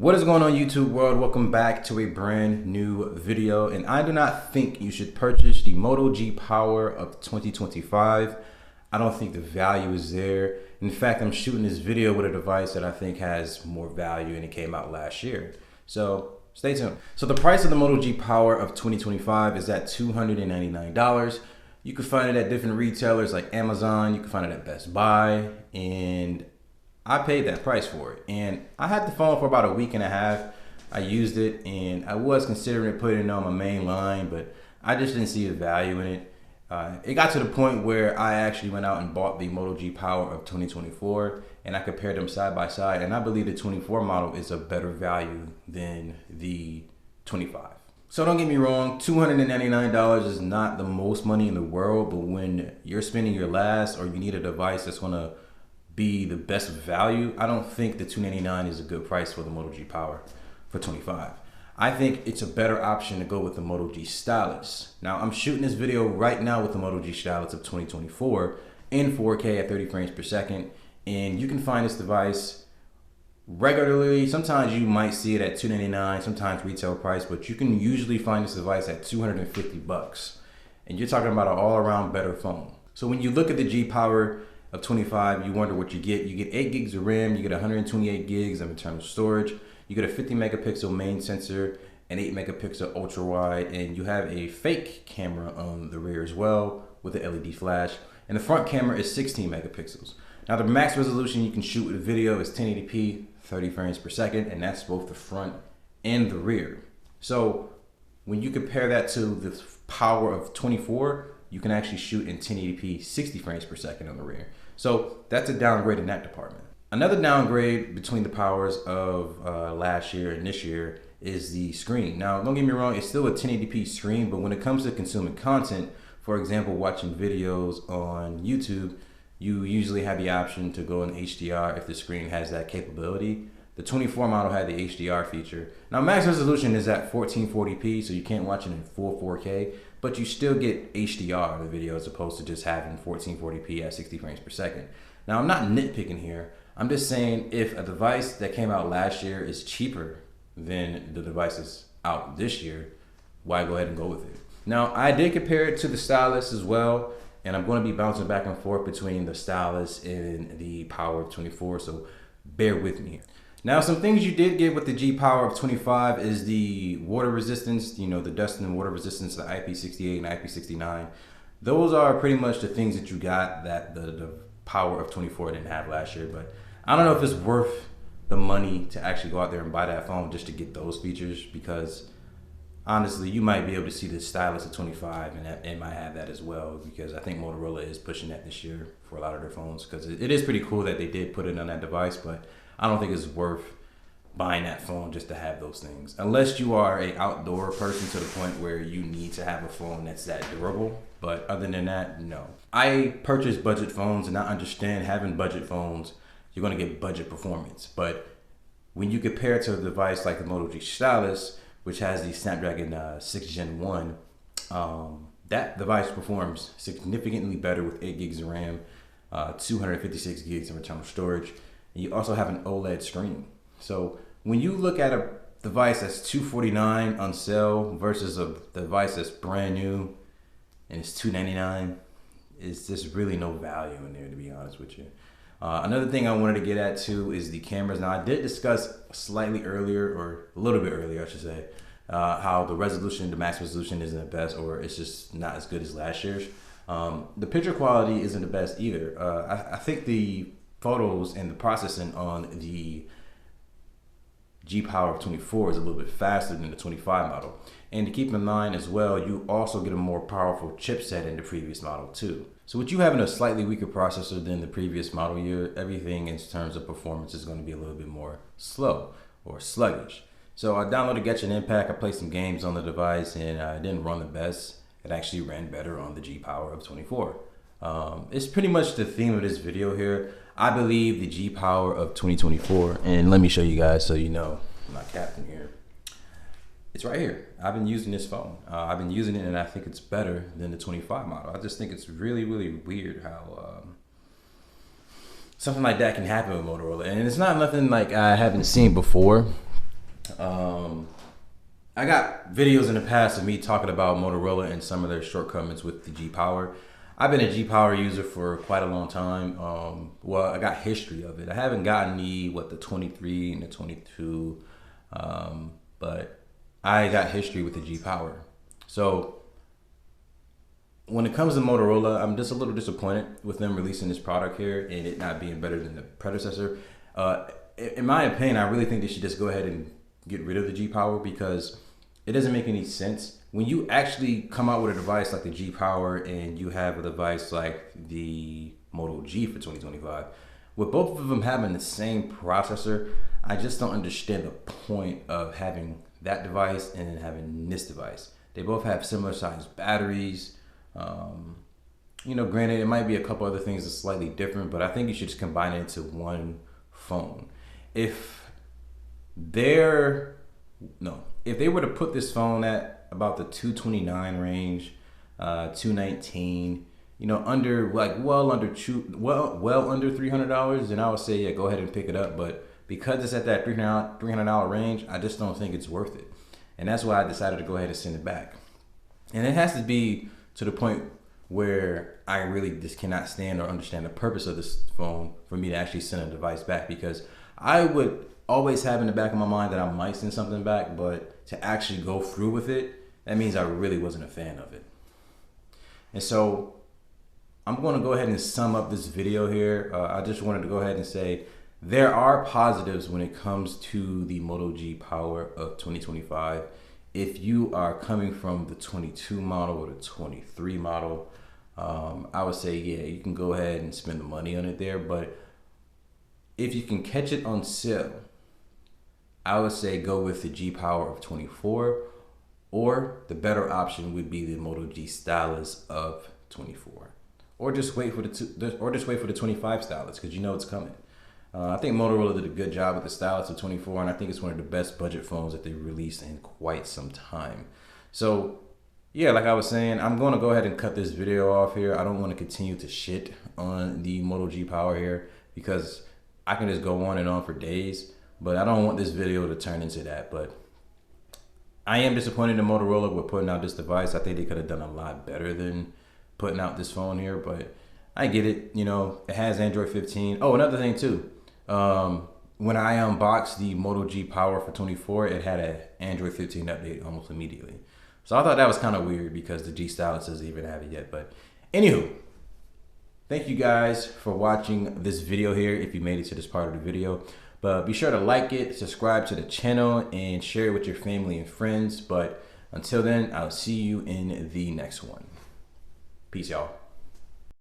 What is going on, YouTube world? Welcome back to a brand new video, and I do not think you should purchase the Moto G Power of 2025. I don't think the value is there. In fact, I'm shooting this video with a device that I think has more value, and it came out last year. So stay tuned. So the price of the Moto G Power of 2025 is at $299. You can find it at different retailers like Amazon. You can find it at Best Buy, and I paid that price for it. And I had the phone for about a week and a half. I used it, and I was considering putting it on my main line, but I just didn't see the value in it. It got to the point where I actually went out and bought the Moto G Power of 2024, and I compared them side by side, and I believe the 24 model is a better value than the 25. So don't get me wrong, $299 is not the most money in the world, but when you're spending your last or you need a device that's gonna be the best value, I don't think the $299 is a good price for the Moto G Power for 25. I think it's a better option to go with the Moto G Stylus. Now, I'm shooting this video right now with the Moto G Stylus of 2024 in 4K at 30 frames per second, and you can find this device regularly. Sometimes you might see it at $299, sometimes retail price, but you can usually find this device at $250, and you're talking about an all-around better phone. So when you look at the G Power of 25, you wonder what you get. You get 8 gigs of RAM, you get 128 gigs of internal storage, you get a 50 megapixel main sensor, an 8 megapixel ultra wide, and you have a fake camera on the rear as well with an LED flash. And the front camera is 16 megapixels. Now the max resolution you can shoot with a video is 1080p, 30 frames per second, and that's both the front and the rear. So when you compare that to the Power of 24, you can actually shoot in 1080p 60 frames per second on the rear. So that's a downgrade in that department. Another downgrade between the Powers of last year and this year is the screen. Now, don't get me wrong, it's still a 1080p screen, but when it comes to consuming content, for example, watching videos on YouTube, you usually have the option to go in HDR if the screen has that capability. The 24 model had the HDR feature. Now, max resolution is at 1440p, so you can't watch it in full 4K, but you still get HDR in the video as opposed to just having 1440p at 60 frames per second. Now, I'm not nitpicking here. I'm just saying if a device that came out last year is cheaper than the devices out this year, why go ahead and go with it? Now, I did compare it to the Stylus as well, and I'm going to be bouncing back and forth between the Stylus and the Power of 24, so bear with me here. Now, some things you did get with the G Power of 25 is the water resistance, you know, the dust and water resistance, the IP68 and IP69. Those are pretty much the things that you got that the Power of 24 didn't have last year, but I don't know if it's worth the money to actually go out there and buy that phone just to get those features, because honestly, you might be able to see the Stylus of 25 and it might have that as well, because I think Motorola is pushing that this year for a lot of their phones, because it is pretty cool that they did put it on that device, but I don't think it's worth buying that phone just to have those things. Unless you are an outdoor person to the point where you need to have a phone that's that durable. But other than that, no. I purchase budget phones, and I understand having budget phones, you're gonna get budget performance. But when you compare it to a device like the Moto G Stylus, which has the Snapdragon 6 Gen 1, that device performs significantly better with 8 gigs of RAM, 256 gigs of internal storage, and you also have an OLED screen. So when you look at a device that's $249 on sale versus a device that's brand new and it's $299, it's just really no value in there, to be honest with you. Another thing I wanted to get at too is the cameras. Now, I did discuss slightly earlier, or a little bit earlier, I should say, how the resolution, the max resolution isn't the best, or it's just not as good as last year's. The picture quality isn't the best either. I think the photos and the processing on the G Power of 24 is a little bit faster than the 25 model. And to keep in mind as well, you also get a more powerful chipset in the previous model too. So with you having a slightly weaker processor than the previous model year, everything in terms of performance is going to be a little bit more slow or sluggish. So I downloaded Genshin Impact, I played some games on the device, and it didn't run the best. It actually ran better on the G Power of 24. It's pretty much the theme of this video here. I believe the G Power of 2024, and let me show you guys so you know I'm not capping here. It's right here. I've been using this phone. I've been using it, and I think it's better than the 25 model. I just think it's really, really weird how something like that can happen with Motorola. And it's not nothing like I haven't seen before. I got videos in the past of me talking about Motorola and some of their shortcomings with the G Power. I've been a G Power user for quite a long time. Well, I got history of it. I haven't gotten the 23 and the 22, but I got history with the G Power. So when it comes to Motorola, I'm just a little disappointed with them releasing this product here and it not being better than the predecessor. In my opinion, I really think they should just go ahead and get rid of the G Power because it doesn't make any sense. When you actually come out with a device like the G Power and you have a device like the Moto G for 2025, with both of them having the same processor, I just don't understand the point of having that device and then having this device. They both have similar sized batteries. Granted, it might be a couple other things that's slightly different, but I think you should just combine it into one phone. If they're if they were to put this phone at about the 229 range, 219, under well under $300, then I would say, yeah, go ahead and pick it up. But because it's at that $300 range, I just don't think it's worth it. And that's why I decided to go ahead and send it back. And it has to be to the point where I really just cannot stand or understand the purpose of this phone for me to actually send a device back, because I would always have in the back of my mind that I might send something back, but to actually go through with it, that means I really wasn't a fan of it. And so I'm going to go ahead and sum up this video here. I just wanted to go ahead and say there are positives when it comes to the Moto G Power of 2025. If you are coming from the 22 model or the 23 model, I would say, yeah, you can go ahead and spend the money on it there. But if you can catch it on sale, I would say go with the G Power of 24, or the better option would be the Moto G Stylus of 24, or just wait for the 25 Stylus, because it's coming. I think Motorola did a good job with the Stylus of 24, and I think it's one of the best budget phones that they've released in quite some time. So yeah, like I was saying, I'm going to go ahead and cut this video off here. I don't want to continue to shit on the Moto G Power here, because I can just go on and on for days, but I don't want this video to turn into that. But I am disappointed in Motorola with putting out this device. I think they could have done a lot better than putting out this phone here, but I get it. It has Android 15. Oh, another thing too. When I unboxed the Moto G Power for 24, it had an Android 15 update almost immediately. So I thought that was kind of weird because the G Stylus doesn't even have it yet. But anywho, thank you guys for watching this video here if you made it to this part of the video. But be sure to like it, subscribe to the channel, and share it with your family and friends. But until then, I'll see you in the next one. Peace, y'all.